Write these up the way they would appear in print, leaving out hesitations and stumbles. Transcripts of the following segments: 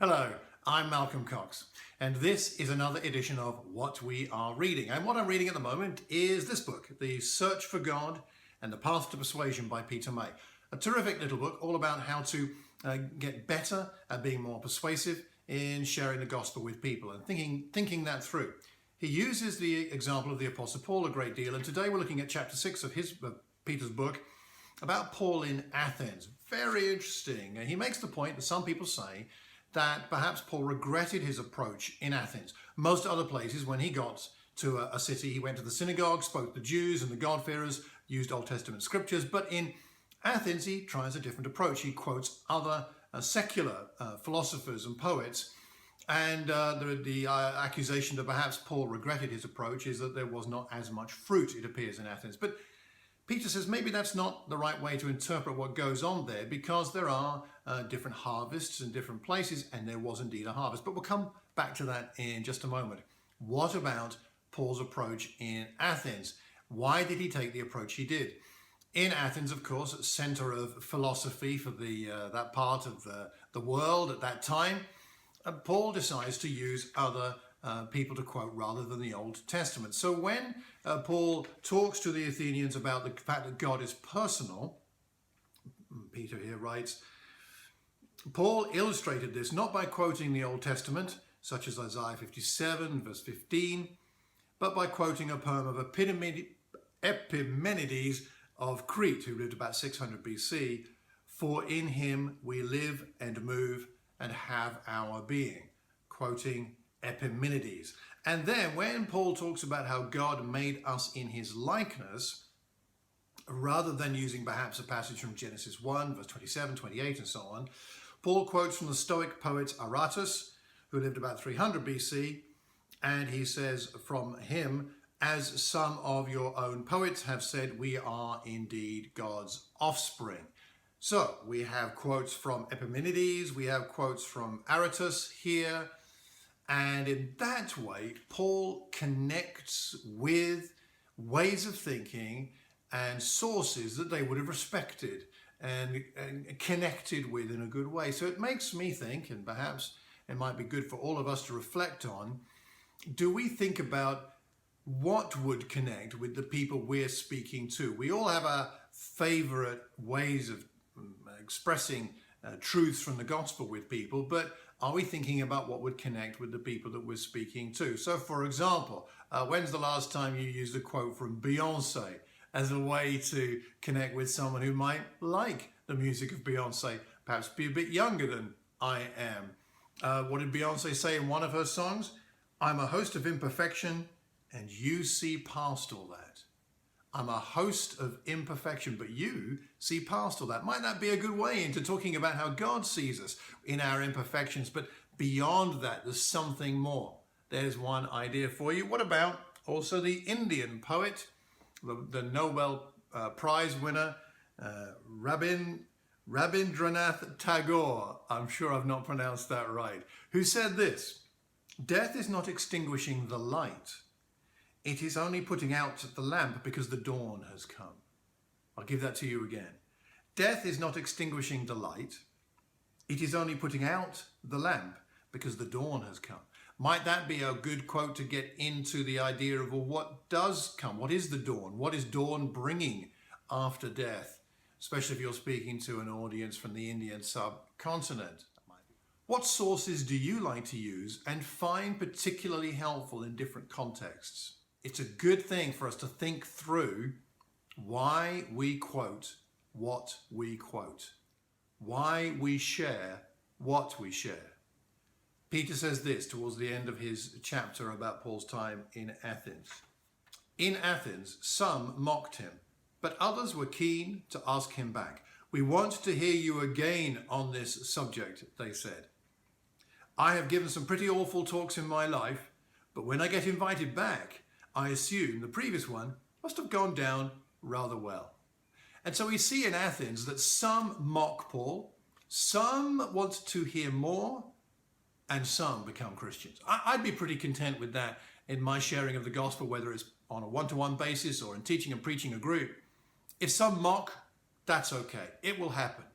Hello, I'm Malcolm Cox, and this is another edition of What We Are Reading. And what I'm reading at the moment is this book, The Search for God and the Path to Persuasion by Peter May. A terrific little book all about how to get better at being more persuasive in sharing the gospel with people and thinking that through. He uses the example of the Apostle Paul a great deal, and today we're looking at chapter 6 of Peter's book about Paul in Athens. Very interesting. And he makes the point that some people say that perhaps Paul regretted his approach in Athens. Most other places, when he got to a city, he went to the synagogue, spoke to the Jews and the God-fearers, used Old Testament scriptures. But in Athens, he tries a different approach. He quotes other secular philosophers and poets. And the accusation that perhaps Paul regretted his approach is that there was not as much fruit, it appears, in Athens. But Peter says maybe that's not the right way to interpret what goes on there, because there are different harvests in different places, and there was indeed a harvest. But we'll come back to that in just a moment. What about Paul's approach in Athens? Why did he take the approach he did? In Athens, of course, center of philosophy for that part of the world at that time, Paul decides to use other people to quote rather than the Old Testament. So when Paul talks to the Athenians about the fact that God is personal, Peter here writes, Paul illustrated this not by quoting the Old Testament, such as Isaiah 57, verse 15, but by quoting a poem of Epimenides of Crete, who lived about 600 BC, "For in him we live and move and have our being," quoting Epimenides. And then when Paul talks about how God made us in his likeness, rather than using perhaps a passage from Genesis 1, verse 27, 28, and so on, Paul quotes from the Stoic poet Aratus, who lived about 300 BC, and he says from him, "As some of your own poets have said, we are indeed God's offspring." So we have quotes from Epimenides, we have quotes from Aratus here, and in that way, Paul connects with ways of thinking and sources that they would have respected and connected with in a good way. So it makes me think, and perhaps it might be good for all of us to reflect on, do we think about what would connect with the people we're speaking to? We all have our favorite ways of expressing truths from the gospel with people, but are we thinking about what would connect with the people that we're speaking to? So for example, when's the last time you used a quote from Beyonce as a way to connect with someone who might like the music of Beyonce, perhaps be a bit younger than I am? What did Beyonce say in one of her songs? "I'm a host of imperfection and you see past all that." I'm a host of imperfection, but you see past all that. Might that be a good way into talking about how God sees us in our imperfections? But beyond that, there's something more. There's one idea for you. What about also the Indian poet, the Nobel Prize winner, Rabindranath Tagore? I'm sure I've not pronounced that right. Who said this: "Death is not extinguishing the light. It is only putting out the lamp because the dawn has come." I'll give that to you again. Death is not extinguishing the light. It is only putting out the lamp because the dawn has come. Might that be a good quote to get into the idea of, well, what does come? What is the dawn? What is dawn bringing after death? Especially if you're speaking to an audience from the Indian subcontinent. What sources do you like to use and find particularly helpful in different contexts? It's a good thing for us to think through why we quote what we quote, why we share what we share. Peter says this towards the end of his chapter about Paul's time in Athens. "In Athens, some mocked him, but others were keen to ask him back. 'We want to hear you again on this subject,' they said. 'I have given some pretty awful talks in my life, but when I get invited back, I assume the previous one must have gone down rather well.'" And so we see in Athens that some mock Paul, some want to hear more, and some become Christians. I'd be pretty content with that in my sharing of the gospel, whether it's on a one-to-one basis or in teaching and preaching a group. If some mock, that's okay. It will happen.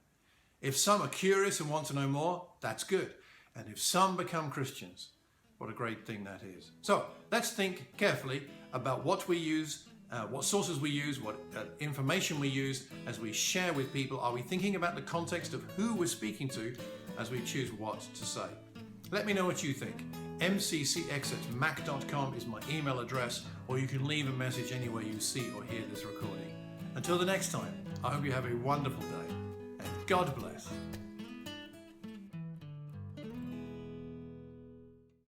If some are curious and want to know more, that's good. And if some become Christians, what a great thing that is. So let's think carefully about what we use, what sources we use, what information we use as we share with people. Are we thinking about the context of who we're speaking to as we choose what to say? Let me know what you think. mccx@mac.com is my email address, or you can leave a message anywhere you see or hear this recording. Until the next time, I hope you have a wonderful day, and God bless.